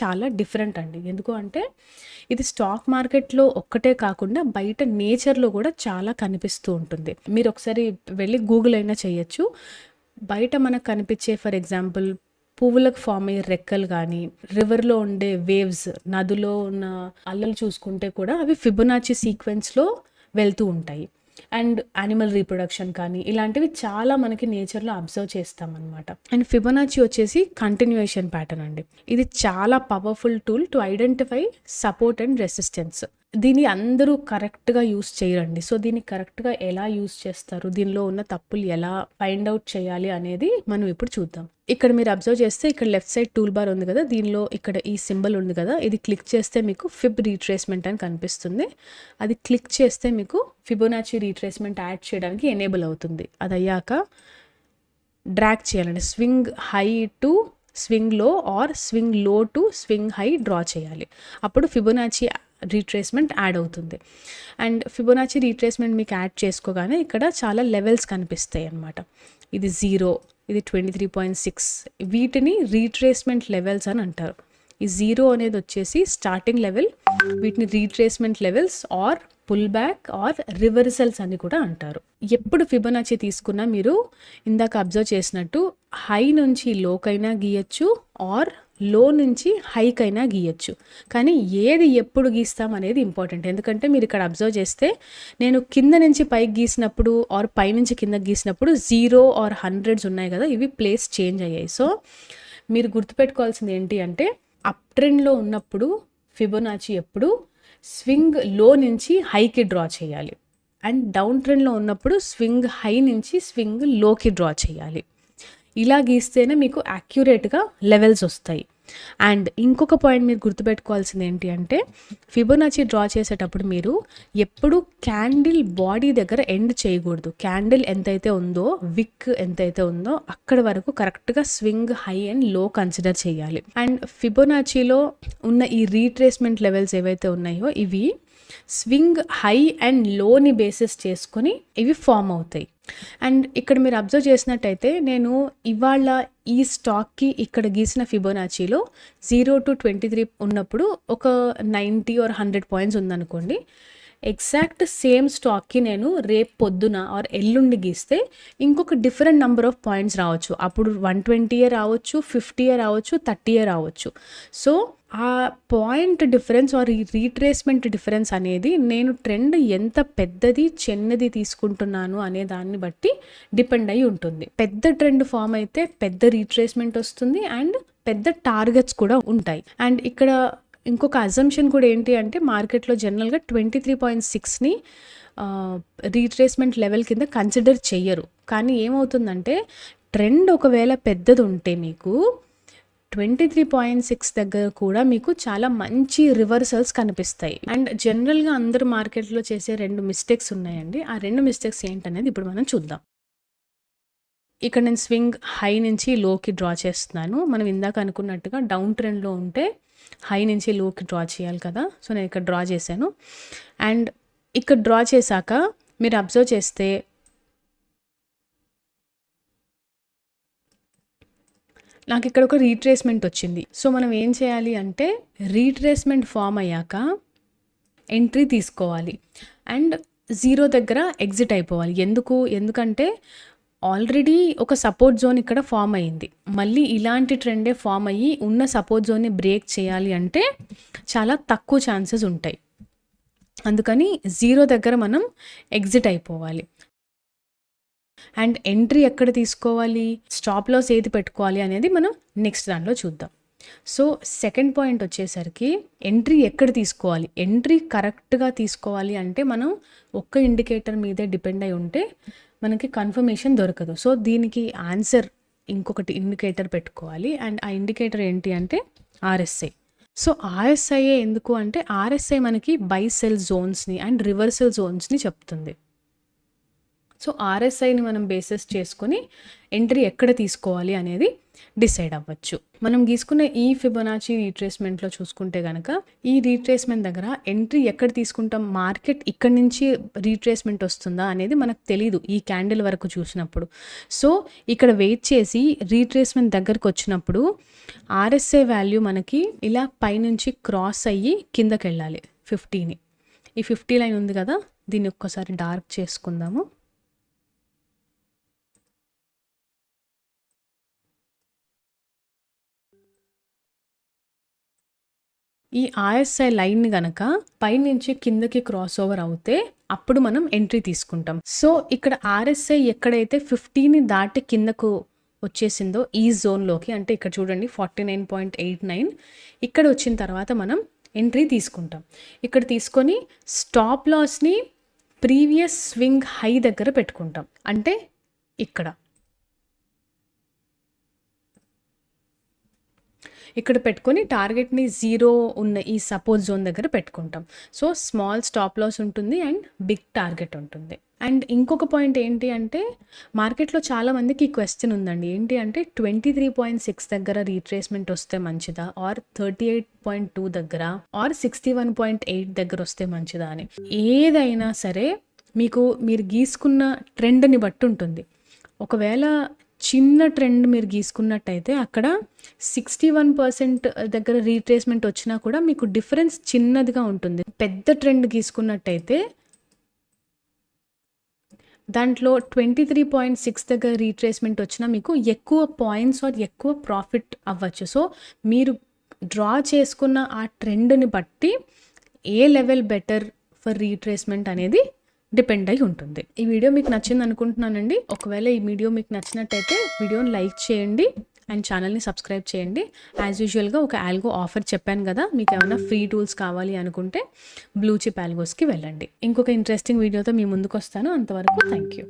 చాలా డిఫరెంట్ అండి. ఎందుకు అంటే ఇది స్టాక్ మార్కెట్‌లో ఒక్కటే కాకుండా బయట నేచర్‌లో కూడా చాలా కనిపిస్తూ ఉంటుంది. మీరు ఒకసారి వెళ్ళి గూగుల్ అయినా చేయొచ్చు. బయట మనకు కనిపించే ఫర్ ఎగ్జాంపుల్ పువ్వులకు ఫామ్ అయ్యే రెక్కలు గానీ, రివర్‌లో ఉండే వేవ్స్, నదిలో ఉన్న అలలు చూసుకుంటే కూడా అవి ఫిబొనాచి సీక్వెన్స్‌లో వెళ్తూ ఉంటాయి. అండ్ యానిమల్ రీప్రొడక్షన్ కానీ ఇలాంటివి చాలా మనకి నేచర్‌లో అబ్జర్వ్ చేస్తామన్నమాట. అండ్ ఫిబొనాచి వచ్చేసి కంటిన్యూయేషన్ ప్యాటర్న్ అండి. ఇది చాలా powerful tool to identify support and resistance. దీన్ని అందరూ కరెక్ట్‌గా యూజ్ చేయరండి. సో, దీన్ని కరెక్ట్‌గా ఎలా యూజ్ చేస్తారు? దీనిలో ఉన్న తప్పులు ఎలా ఫైండ్ ఔట్ చేయాలి అనేది మనం ఇప్పుడు చూద్దాం. ఇక్కడ మీరు అబ్జర్వ్ చేస్తే ఇక్కడ లెఫ్ట్ సైడ్ టూల్ బార్ ఉంది కదా! దీనిలో ఇక్కడ ఈ సింబల్ ఉంది కదా! ఇది క్లిక్ చేస్తే మీకు ఫిబ్ రీట్రేస్‌మెంట్ అని కనిపిస్తుంది. అది క్లిక్ చేస్తే మీకు ఫిబొనాచి రీట్రేస్‌మెంట్ యాడ్ చేయడానికి ఎనేబుల్ అవుతుంది. అదయ్యాక డ్రాగ్ చేయాలండి. స్వింగ్ హై టు స్వింగ్ లో ఆర్ స్వింగ్ లో టు స్వింగ్ హై డ్రా చేయాలి. అప్పుడు ఫిబొనాచి రీట్రేస్మెంట్ యాడ్ అవుతుంది. అండ్ ఫిబొనాచి రీట్రేస్మెంట్ మీకు యాడ్ చేసుకోగానే ఇక్కడ చాలా లెవెల్స్ కనిపిస్తాయి అన్నమాట. ఇది 0, ఇది 23.6. వీటిని రీట్రేస్మెంట్ లెవెల్స్ అని అంటారు. ఈ 0 అనేది వచ్చేసి స్టార్టింగ్ లెవెల్. వీటిని retracement levels or pull back or reversals అని కూడా అంటారు. ఎప్పుడు ఫిబొనాచి తీసుకున్నా మీరు ఇందాక అబ్జర్వ్ చేసినట్టు హై నుంచి లోకైనా గీయచ్చు ఆర్ లో నుంచి హైకైనా గీయచ్చు. కానీ ఏది ఎప్పుడు గీస్తాం అనేది ఇంపార్టెంట్. ఎందుకంటే మీరు ఇక్కడ అబ్జర్వ్ చేస్తే నేను కింద నుంచి పైకి గీసినప్పుడు ఆర్ పై నుంచి కింద గీసినప్పుడు 0 ఆర్ 100s ఉన్నాయి కదా, ఇవి ప్లేస్ చేంజ్ అయ్యాయి. సో మీరు గుర్తుపెట్టుకోవాల్సింది ఏంటి అంటే అప్ ట్రెండ్లో ఉన్నప్పుడు ఫిబొనాచి ఎప్పుడు స్వింగ్ లో నుంచి హైకి డ్రా చేయాలి. అండ్ డౌన్ ట్రెండ్లో ఉన్నప్పుడు స్వింగ్ హై నుంచి స్వింగ్ లోకి డ్రా చేయాలి. ఇలా గీస్తేనే మీకు యాక్యురేట్గా లెవెల్స్ వస్తాయి. అండ్ ఇంకొక పాయింట్ మీరు గుర్తుపెట్టుకోవాల్సింది ఏంటి అంటే ఫిబొనాచి డ్రా చేసేటప్పుడు మీరు ఎప్పుడు క్యాండిల్ బాడీ దగ్గర ఎండ్ చేయకూడదు. క్యాండిల్ ఎంతైతే ఉందో, విక్ ఎంతైతే ఉందో అక్కడ వరకు కరెక్ట్గా స్వింగ్ హై అండ్ లో కన్సిడర్ చేయాలి. అండ్ ఫిబొనాచిలో ఉన్న ఈ రీట్రేస్మెంట్ లెవెల్స్ ఏవైతే ఉన్నాయో ఇవి స్వింగ్ హై అండ్ లోని బేసిస్ చేసుకొని ఇవి ఫామ్ అవుతాయి. అండ్ ఇక్కడ మీరు అబ్జర్వ్ చేసినట్టయితే నేను ఇవాళ ఈ స్టాక్కి ఇక్కడ గీసిన ఫిబొనాచిలో 0 to 23 ఉన్నప్పుడు ఒక 90 or 100 పాయింట్స్ ఉందనుకోండి. ఎగ్జాక్ట్ సేమ్ స్టాక్కి నేను రేపు పొద్దున ఆర్ ఎల్లుండి గీస్తే ఇంకొక డిఫరెంట్ నెంబర్ ఆఫ్ పాయింట్స్ రావచ్చు. అప్పుడు 120 రావచ్చు, 50 రావచ్చు, 30 రావచ్చు. సో ఆ పాయింట్ డిఫరెన్స్ ఆర్ ఈ రీట్రేస్మెంట్ డిఫరెన్స్ అనేది నేను ట్రెండ్ ఎంత పెద్దది చిన్నది తీసుకుంటున్నాను అనే దాన్ని బట్టి డిపెండ్ అయి ఉంటుంది. పెద్ద ట్రెండ్ ఫామ్ అయితే పెద్ద రీట్రేస్మెంట్ వస్తుంది అండ్ పెద్ద టార్గెట్స్ కూడా ఉంటాయి. అండ్ ఇక్కడ ఇంకొక అజంప్షన్ కూడా ఏంటి అంటే మార్కెట్లో జనరల్గా 23.6ని రీట్రేస్మెంట్ లెవెల్ కింద కన్సిడర్ చెయ్యరు. కానీ ఏమవుతుందంటే ట్రెండ్ ఒకవేళ పెద్దది ఉంటే మీకు 23.6 దగ్గర కూడా మీకు చాలా మంచి రివర్సల్స్ కనిపిస్తాయి. అండ్ జనరల్గా అందరు మార్కెట్లో చేసే 2 మిస్టేక్స్ ఉన్నాయండి. ఆ 2 మిస్టేక్స్ ఏంటనేది ఇప్పుడు మనం చూద్దాం. ఇక్కడ నేను స్వింగ్ హై నుంచి లోకి డ్రా చేస్తున్నాను. మనం ఇందాక అనుకున్నట్టుగా డౌన్ ట్రెండ్లో ఉంటే హై నుంచి లోకి డ్రా చేయాలి కదా. సో నేను ఇక్కడ డ్రా చేశాను. అండ్ ఇక్కడ డ్రా చేశాక మీరు అబ్జర్వ్ చేస్తే నాకు ఇక్కడ ఒక రీట్రేస్మెంట్ వచ్చింది. సో మనం ఏం చేయాలి అంటే రీట్రేస్మెంట్ ఫామ్ అయ్యాక ఎంట్రీ తీసుకోవాలి అండ్ 0 దగ్గర ఎగ్జిట్ అయిపోవాలి. ఎందుకంటే ఆల్రెడీ ఒక సపోర్ట్ జోన్ ఇక్కడ ఫామ్ అయ్యింది. మళ్ళీ ఇలాంటి ట్రెండే ఫామ్ అయ్యి ఉన్న సపోర్ట్ జోన్ని బ్రేక్ చేయాలి అంటే చాలా తక్కువ ఛాన్సెస్ ఉంటాయి. అందుకని 0 దగ్గర మనం ఎగ్జిట్ అయిపోవాలి. అండ్ ఎంట్రీ ఎక్కడ తీసుకోవాలి, స్టాప్ లాస్ ఏది పెట్టుకోవాలి అనేది మనం నెక్స్ట్ దాంట్లో చూద్దాం. సో సెకండ్ పాయింట్ వచ్చేసరికి ఎంట్రీ ఎక్కడ తీసుకోవాలి. ఎంట్రీ కరెక్ట్గా తీసుకోవాలి అంటే మనం ఒక్క ఇండికేటర్ మీదే డిపెండ్ అయి ఉంటే మనకి కన్ఫర్మేషన్ దొరకదు. సో దీనికి ఆన్సర్ ఇంకొకటి ఇండికేటర్ పెట్టుకోవాలి. అండ్ ఆ ఇండికేటర్ ఏంటి అంటే RSI. సో RSI ఎందుకు అంటే RSI మనకి బై సెల్ జోన్స్ని అండ్ రివర్సల్ జోన్స్ని చెప్తుంది. సో RSIని మనం బేసిస్ చేసుకొని ఎంట్రీ ఎక్కడ తీసుకోవాలి అనేది డిసైడ్ అవ్వచ్చు. మనం గీసుకున్న ఈ ఫిబొనాచి రీట్రేస్మెంట్లో చూసుకుంటే కనుక ఈ రీట్రేస్మెంట్ దగ్గర ఎంట్రీ ఎక్కడ తీసుకుంటాం, మార్కెట్ ఇక్కడి నుంచి రీట్రేస్మెంట్ వస్తుందా అనేది మనకు తెలీదు ఈ క్యాండిల్ వరకు చూసినప్పుడు. సో ఇక్కడ వెయిట్ చేసి రీట్రేస్మెంట్ దగ్గరకు వచ్చినప్పుడు ఆర్ఎస్ఐ వాల్యూ మనకి ఇలా పైనుంచి క్రాస్ అయ్యి కిందకి వెళ్ళాలి 50ని. ఈ 50 లైన్ ఉంది కదా, దీన్ని ఒక్కసారి డార్క్ చేసుకుందాము. ఈ ఆర్ఎస్ఐ లైన్ కనుక పైనుంచి కిందకి క్రాస్ ఓవర్ అవుతే అప్పుడు మనం ఎంట్రీ తీసుకుంటాం. సో ఇక్కడ ఆర్ఎస్ఐ ఎక్కడైతే 50ని దాటి కిందకు వచ్చేసిందో ఈ జోన్లోకి, అంటే ఇక్కడ చూడండి 49.89, ఇక్కడ వచ్చిన తర్వాత మనం ఎంట్రీ తీసుకుంటాం. ఇక్కడ తీసుకొని స్టాప్ లాస్ని ప్రీవియస్ స్వింగ్ హై దగ్గర పెట్టుకుంటాం, అంటే ఇక్కడ పెట్టుకొని టార్గెట్ని 0 ఉన్న ఈ సపోర్ట్ జోన్ దగ్గర పెట్టుకుంటాం. సో స్మాల్ స్టాప్ లాస్ ఉంటుంది అండ్ బిగ్ టార్గెట్ ఉంటుంది. అండ్ ఇంకొక పాయింట్ ఏంటి అంటే మార్కెట్లో చాలామందికి క్వశ్చన్ ఉందండి, ఏంటి అంటే 23.6 దగ్గర రీట్రేస్మెంట్ వస్తే మంచిదా, ఆర్ 38.2 దగ్గర, ఆర్ 61.8 దగ్గర వస్తే మంచిదా అని. ఏదైనా సరే మీరు గీసుకున్న ట్రెండ్ని బట్టి ఉంటుంది. ఒకవేళ చిన్న ట్రెండ్ మీరు గీసుకున్నట్టయితే అక్కడ 61% దగ్గర రీట్రేస్మెంట్ వచ్చినా కూడా మీకు డిఫరెన్స్ చిన్నదిగా ఉంటుంది. పెద్ద ట్రెండ్ గీసుకున్నట్టయితే దాంట్లో 23.6 దగ్గర రీట్రేస్మెంట్ వచ్చినా మీకు ఎక్కువ పాయింట్స్ ఆర్ ఎక్కువ ప్రాఫిట్ అవ్వచ్చు. సో మీరు డ్రా చేసుకున్న ఆ ట్రెండ్ని బట్టి ఏ లెవెల్ బెటర్ ఫర్ రీట్రేస్మెంట్ అనేది డిపెండ్ అయి ఉంటుంది. ఈ వీడియో మీకు నచ్చింది అనుకుంటున్నానండి. ఒకవేళ ఈ వీడియో మీకు నచ్చినట్టయితే వీడియోని లైక్ చేయండి అండ్ ఛానల్ని సబ్స్క్రైబ్ చేయండి. యాజ్ యూజువల్గా ఒక ఆల్గో ఆఫర్ చెప్పాను కదా, మీకు ఏమైనా ఫ్రీ టూల్స్ కావాలి అనుకుంటే బ్లూ చిప్ ఆల్గోస్కి వెళ్ళండి. ఇంకొక ఇంట్రెస్టింగ్ వీడియోతో మీ ముందుకు వస్తాను. అంతవరకు థ్యాంక్ యూ.